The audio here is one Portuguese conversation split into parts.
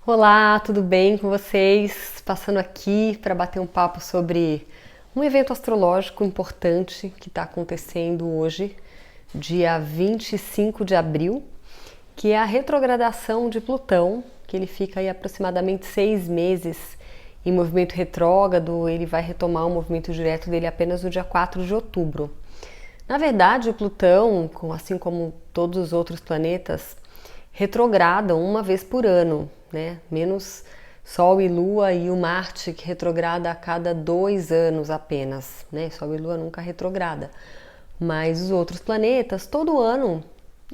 Olá, tudo bem com vocês? Passando aqui para bater um papo sobre um evento astrológico importante que está acontecendo hoje, dia 25 de abril, que é a retrogradação de Plutão, que ele fica aí aproximadamente 6 meses em movimento retrógrado. Ele vai retomar o movimento direto dele apenas no dia 4 de outubro. Na verdade, o Plutão, assim como todos os outros planetas, retrogradam uma vez por ano, né? Menos Sol e Lua e o Marte, que retrograda a cada 2 anos apenas, né? Sol e Lua nunca retrograda. Mas os outros planetas, todo ano,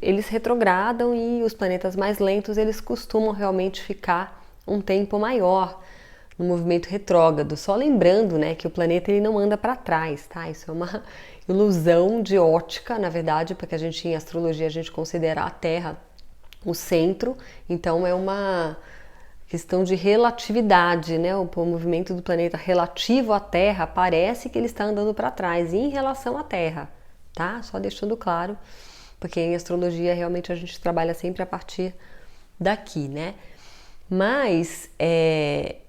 eles retrogradam, e os planetas mais lentos, eles costumam realmente ficar um tempo maior no movimento retrógrado. Só lembrando, né, que o planeta ele não anda para trás, tá? Isso é uma ilusão de ótica, na verdade, porque a gente em astrologia a gente considera a Terra o centro, então é uma questão de relatividade, né? O movimento do planeta relativo à Terra parece que ele está andando para trás em relação à Terra, tá? Só deixando claro, porque em astrologia realmente a gente trabalha sempre a partir daqui, né? Mas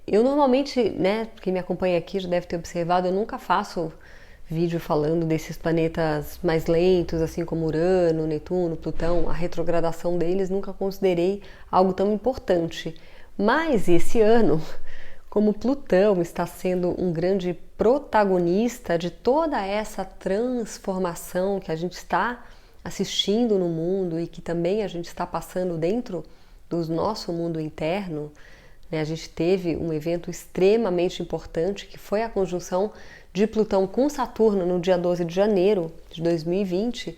eu normalmente, né, quem me acompanha aqui já deve ter observado, eu nunca faço vídeo falando desses planetas mais lentos, assim como Urano, Netuno, Plutão. A retrogradação deles nunca considerei algo tão importante. Mas esse ano, como Plutão está sendo um grande protagonista de toda essa transformação que a gente está assistindo no mundo e que também a gente está passando dentro do nosso mundo interno, né? A gente teve um evento extremamente importante que foi a conjunção de Plutão com Saturno no dia 12 de janeiro de 2020,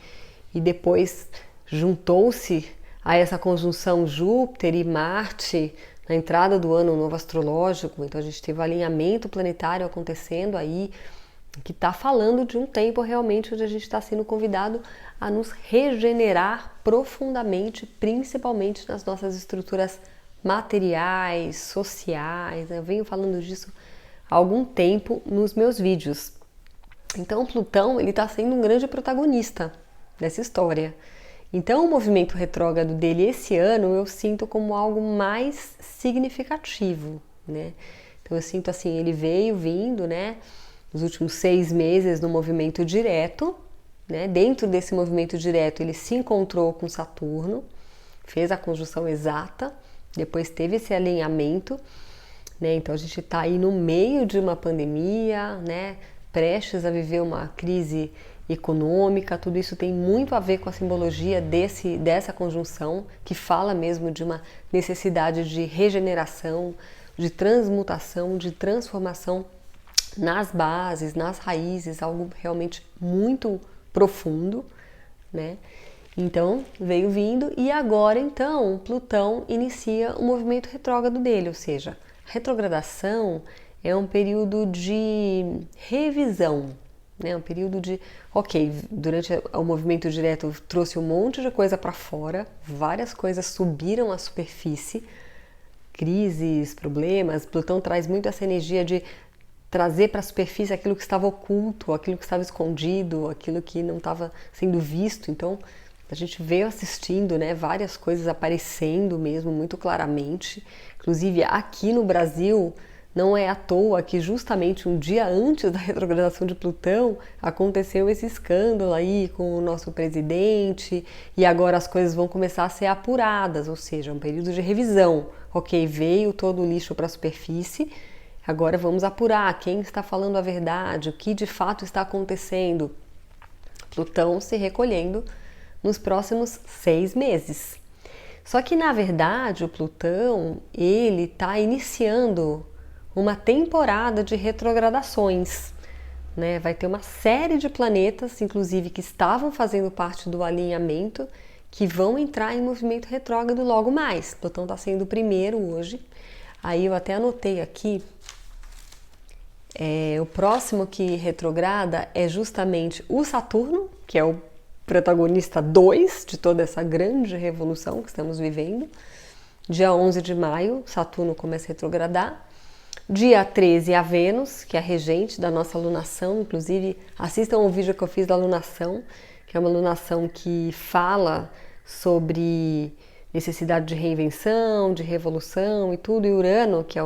e depois juntou-se a essa conjunção Júpiter e Marte na entrada do ano novo astrológico. Então a gente teve um alinhamento planetário acontecendo aí, que está falando de um tempo realmente onde a gente está sendo convidado a nos regenerar profundamente, principalmente nas nossas estruturas materiais, sociais. Eu venho falando disso há algum tempo nos meus vídeos. Então Plutão ele está sendo um grande protagonista dessa história. Então o movimento retrógrado dele esse ano eu sinto como algo mais significativo, né? Então eu sinto assim, ele veio vindo, né, nos últimos 6 meses no movimento direto, né? Dentro desse movimento direto ele se encontrou com Saturno, fez a conjunção exata, depois teve esse alinhamento, né? Então a gente está aí no meio de uma pandemia, né, prestes a viver uma crise econômica. Tudo isso tem muito a ver com a simbologia dessa conjunção, que fala mesmo de uma necessidade de regeneração, de transmutação, de transformação nas bases, nas raízes, algo realmente muito profundo, né? Então veio vindo, e agora então Plutão inicia o movimento retrógrado dele, ou seja, a retrogradação é um período de revisão, né? Um período de, ok, durante o movimento direto trouxe um monte de coisa para fora, várias coisas subiram à superfície, crises, problemas. Plutão traz muito essa energia de trazer para a superfície aquilo que estava oculto, aquilo que estava escondido, aquilo que não estava sendo visto. Então a gente veio assistindo, né, várias coisas aparecendo mesmo muito claramente. Inclusive aqui no Brasil, não é à toa que justamente um dia antes da retrogradação de Plutão aconteceu esse escândalo aí com o nosso presidente, e agora as coisas vão começar a ser apuradas, ou seja, um período de revisão. Ok, veio todo o lixo para a superfície, agora vamos apurar quem está falando a verdade, o que de fato está acontecendo. Plutão se recolhendo nos próximos 6 meses. Só que na verdade o Plutão ele está iniciando uma temporada de retrogradações, né? Vai ter uma série de planetas, inclusive que estavam fazendo parte do alinhamento, que vão entrar em movimento retrógrado logo mais. Plutão está sendo o primeiro hoje. Aí eu até anotei aqui, o próximo que retrograda é justamente o Saturno, que é o protagonista 2 de toda essa grande revolução que estamos vivendo. Dia 11 de maio, Saturno começa a retrogradar. Dia 13, a Vênus, que é a regente da nossa lunação. Inclusive, assistam o vídeo que eu fiz da lunação, que é uma lunação que fala sobre necessidade de reinvenção, de revolução e tudo, e Urano, que é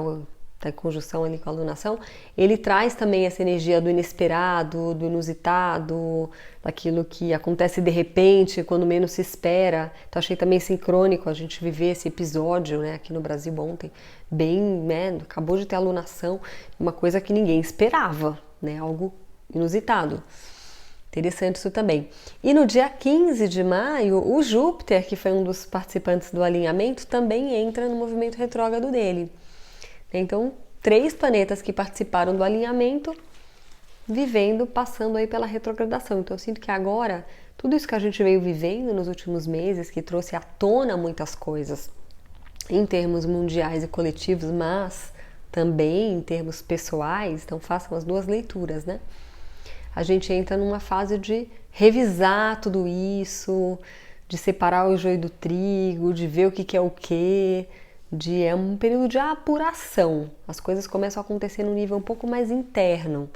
tá em conjunção ali com a alunação, ele traz também essa energia do inesperado, do inusitado, daquilo que acontece de repente, quando menos se espera. Então achei também sincrônico a gente viver esse episódio, né, aqui no Brasil ontem, bem, né, acabou de ter alunação, uma coisa que ninguém esperava, né, algo inusitado. Interessante isso também. E no dia 15 de maio, o Júpiter, que foi um dos participantes do alinhamento, também entra no movimento retrógrado dele. Então, 3 planetas que participaram do alinhamento, passando aí pela retrogradação. Então, eu sinto que agora, tudo isso que a gente veio vivendo nos últimos meses, que trouxe à tona muitas coisas, em termos mundiais e coletivos, mas também em termos pessoais, então façam as 2 leituras, né? A gente entra numa fase de revisar tudo isso, de separar o joio do trigo, de ver o que é o quê, é um período de apuração. As coisas começam a acontecer num nível um pouco mais interno.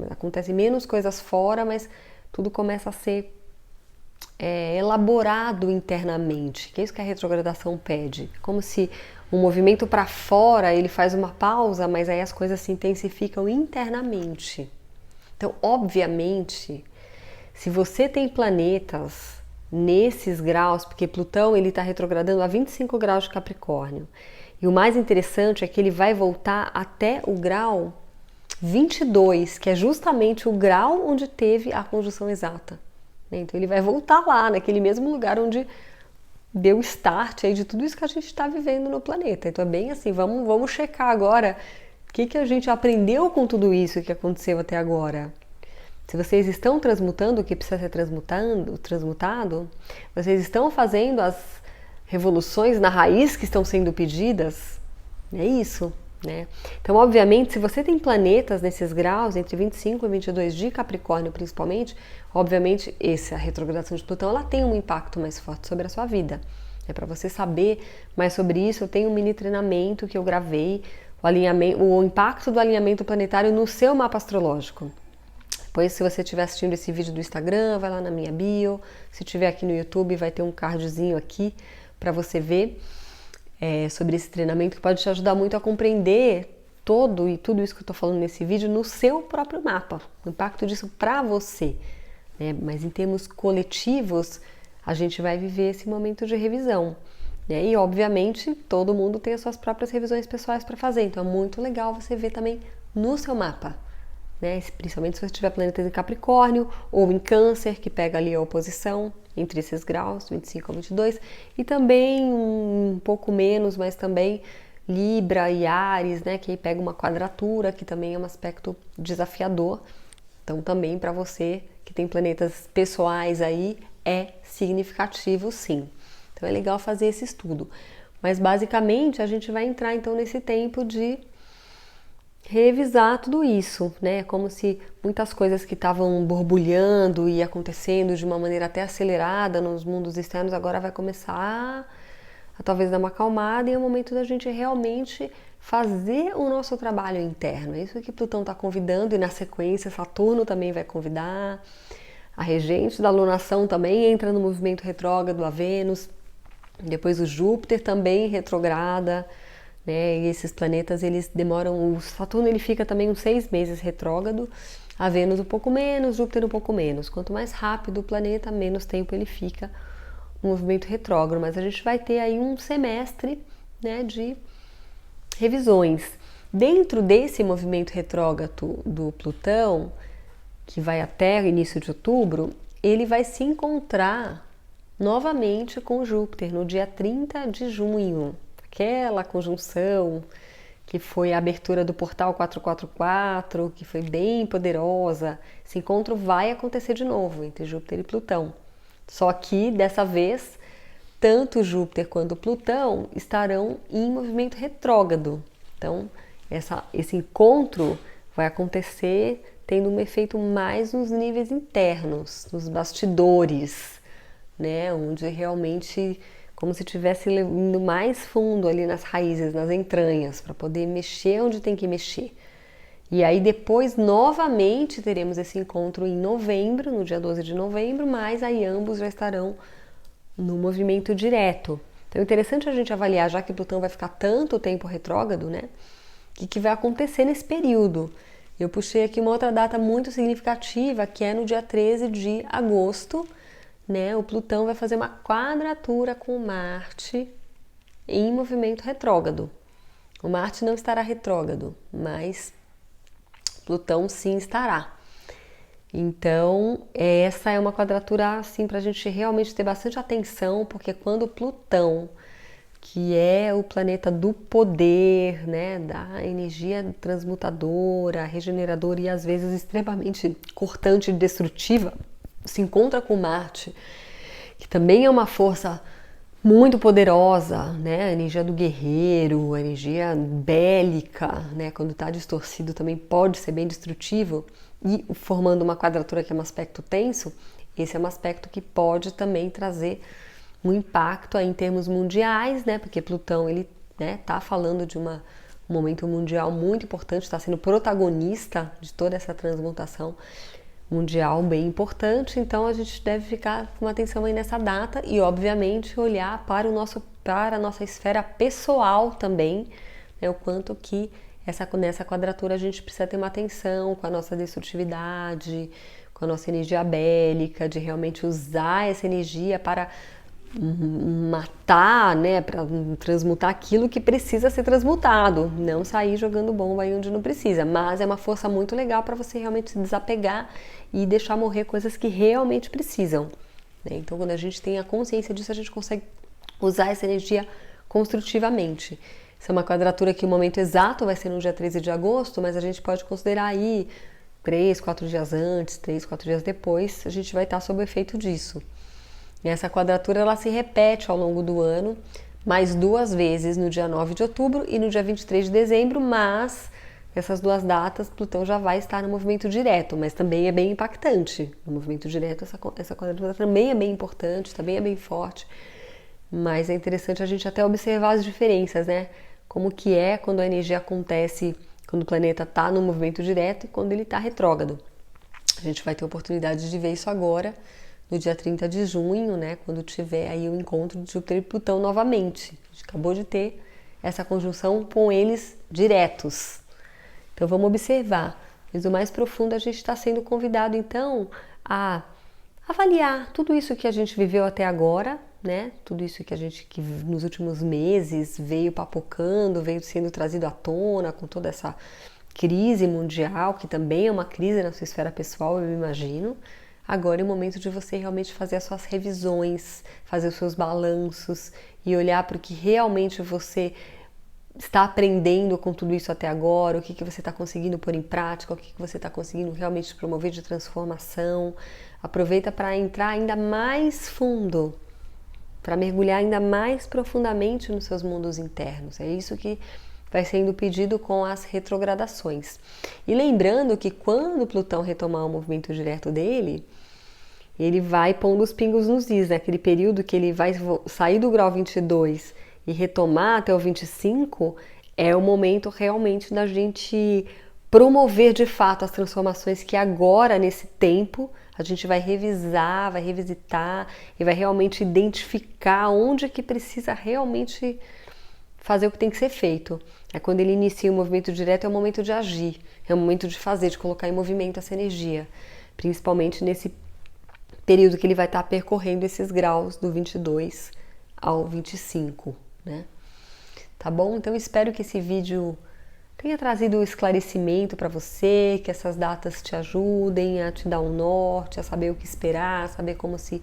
Acontecem menos coisas fora, mas tudo começa a ser elaborado internamente, que é isso que a retrogradação pede. Como se o movimento para fora, ele faz uma pausa, mas aí as coisas se intensificam internamente. Então, obviamente, se você tem planetas nesses graus, porque Plutão ele está retrogradando a 25 graus de Capricórnio, e o mais interessante é que ele vai voltar até o grau 22, que é justamente o grau onde teve a conjunção exata. Então ele vai voltar lá, naquele mesmo lugar onde deu start aí de tudo isso que a gente está vivendo no planeta. Então é bem assim, vamos checar agora o que a gente aprendeu com tudo isso que aconteceu até agora. Se vocês estão transmutando o que precisa ser transmutado, vocês estão fazendo as revoluções na raiz que estão sendo pedidas, é isso, né? Então, obviamente, se você tem planetas nesses graus, entre 25 e 22 de Capricórnio principalmente, obviamente, a retrogradação de Plutão, ela tem um impacto mais forte sobre a sua vida. Para você saber mais sobre isso, eu tenho um mini treinamento que eu gravei, o impacto do alinhamento planetário no seu mapa astrológico. Depois, se você estiver assistindo esse vídeo do Instagram, vai lá na minha bio. Se estiver aqui no YouTube, vai ter um cardzinho aqui para você ver sobre esse treinamento que pode te ajudar muito a compreender tudo isso que eu estou falando nesse vídeo no seu próprio mapa, o impacto disso para você. Mas em termos coletivos, a gente vai viver esse momento de revisão. E, obviamente, todo mundo tem as suas próprias revisões pessoais para fazer. Então, é muito legal você ver também no seu mapa. Principalmente se você tiver planetas em Capricórnio ou em Câncer, que pega ali a oposição entre esses graus, 25 a 22, e também um pouco menos, mas também Libra e Áries, que aí pega uma quadratura, que também é um aspecto desafiador. Então também para você que tem planetas pessoais aí, é significativo sim. Então é legal fazer esse estudo. Mas basicamente a gente vai entrar então nesse tempo de revisar tudo isso, como se muitas coisas que estavam borbulhando e acontecendo de uma maneira até acelerada nos mundos externos agora vai começar a talvez dar uma acalmada, e é o momento da gente realmente fazer o nosso trabalho interno. É isso que Plutão está convidando, e na sequência Saturno também vai convidar. A regente da alunação também entra no movimento retrógrado, a Vênus. Depois o Júpiter também retrograda. E esses planetas, eles demoram, o Saturno ele fica também uns 6 meses retrógrado, a Vênus um pouco menos, Júpiter um pouco menos. Quanto mais rápido o planeta, menos tempo ele fica no movimento retrógrado. Mas a gente vai ter aí um semestre de revisões. Dentro desse movimento retrógrado do Plutão, que vai até o início de outubro, ele vai se encontrar novamente com Júpiter no dia 30 de junho. Aquela conjunção que foi a abertura do portal 444, que foi bem poderosa. Esse encontro vai acontecer de novo entre Júpiter e Plutão. Só que, dessa vez, tanto Júpiter quanto Plutão estarão em movimento retrógrado. Então, esse encontro vai acontecer tendo um efeito mais nos níveis internos, nos bastidores, onde realmente como se estivesse indo mais fundo ali nas raízes, nas entranhas, para poder mexer onde tem que mexer. E aí depois, novamente, teremos esse encontro em novembro, no dia 12 de novembro, mas aí ambos já estarão no movimento direto. Então é interessante a gente avaliar, já que Plutão vai ficar tanto tempo retrógrado, né? O que vai acontecer nesse período. Eu puxei aqui uma outra data muito significativa, que é no dia 13 de agosto, né? O Plutão vai fazer uma quadratura com Marte em movimento retrógrado. O Marte não estará retrógrado, mas Plutão sim estará. Então, essa é uma quadratura assim para a gente realmente ter bastante atenção, porque quando Plutão, que é o planeta do poder, né, da energia transmutadora, regeneradora e às vezes extremamente cortante e destrutiva, se encontra com Marte, que também é uma força muito poderosa, né, a energia do guerreiro, a energia bélica, né, quando está distorcido também pode ser bem destrutivo, e formando uma quadratura que é um aspecto tenso, esse é um aspecto que pode também trazer um impacto aí em termos mundiais, né? Porque Plutão, ele, né, tá falando de um momento mundial muito importante, está sendo protagonista de toda essa transmutação mundial bem importante, então a gente deve ficar com atenção aí nessa data e, obviamente, olhar para a nossa esfera pessoal também, né, o quanto que nessa quadratura a gente precisa ter uma atenção com a nossa destrutividade, com a nossa energia bélica, de realmente usar essa energia para matar, né, para transmutar aquilo que precisa ser transmutado, não sair jogando bomba aí onde não precisa, mas é uma força muito legal para você realmente se desapegar e deixar morrer coisas que realmente precisam, né? Então, quando a gente tem a consciência disso, a gente consegue usar essa energia construtivamente. Essa é uma quadratura que o momento exato vai ser no dia 13 de agosto, mas a gente pode considerar aí 3, 4 dias antes, 3, 4 dias depois, a gente vai estar sob o efeito disso. E essa quadratura ela se repete ao longo do ano, mais 2 vezes no dia 9 de outubro e no dia 23 de dezembro, mas essas 2 datas Plutão já vai estar no movimento direto, mas também é bem impactante. No movimento direto essa quadratura também é bem importante, também é bem forte, mas é interessante a gente até observar as diferenças, né? Como que é quando a energia acontece, quando o planeta está no movimento direto e quando ele está retrógrado. A gente vai ter a oportunidade de ver isso agora, no dia 30 de junho, né, quando tiver aí o encontro de Júpiter e Plutão novamente. A gente acabou de ter essa conjunção com eles diretos. Então vamos observar. Mas o mais profundo a gente está sendo convidado então a avaliar tudo isso que a gente viveu até agora, né? Tudo isso que nos últimos meses veio papocando, veio sendo trazido à tona com toda essa crise mundial, que também é uma crise na sua esfera pessoal, eu imagino. Agora é o momento de você realmente fazer as suas revisões, fazer os seus balanços e olhar para o que realmente você está aprendendo com tudo isso até agora, o que você está conseguindo pôr em prática, o que você está conseguindo realmente promover de transformação. Aproveita para entrar ainda mais fundo, para mergulhar ainda mais profundamente nos seus mundos internos. É isso que vai sendo pedido com as retrogradações. E lembrando que quando Plutão retomar o movimento direto dele, ele vai pondo os pingos nos is, né? Aquele período que ele vai sair do grau 22 e retomar até o 25, é o momento realmente da gente promover de fato as transformações que agora, nesse tempo, a gente vai revisar, vai revisitar e vai realmente identificar onde que precisa realmente fazer o que tem que ser feito. É quando ele inicia o movimento direto, é o momento de agir, é o momento de fazer, de colocar em movimento essa energia, principalmente nesse período que ele vai estar percorrendo esses graus do 22 ao 25, né? Tá bom? Então espero que esse vídeo tenha trazido esclarecimento para você, que essas datas te ajudem a te dar um norte, a saber o que esperar, a saber como se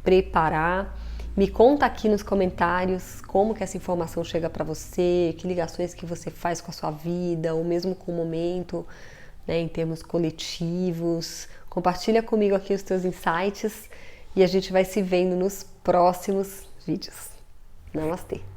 preparar. Me conta aqui nos comentários como que essa informação chega para você, que ligações que você faz com a sua vida, ou mesmo com o momento, né, em termos coletivos. Compartilha comigo aqui os teus insights e a gente vai se vendo nos próximos vídeos. Namastê!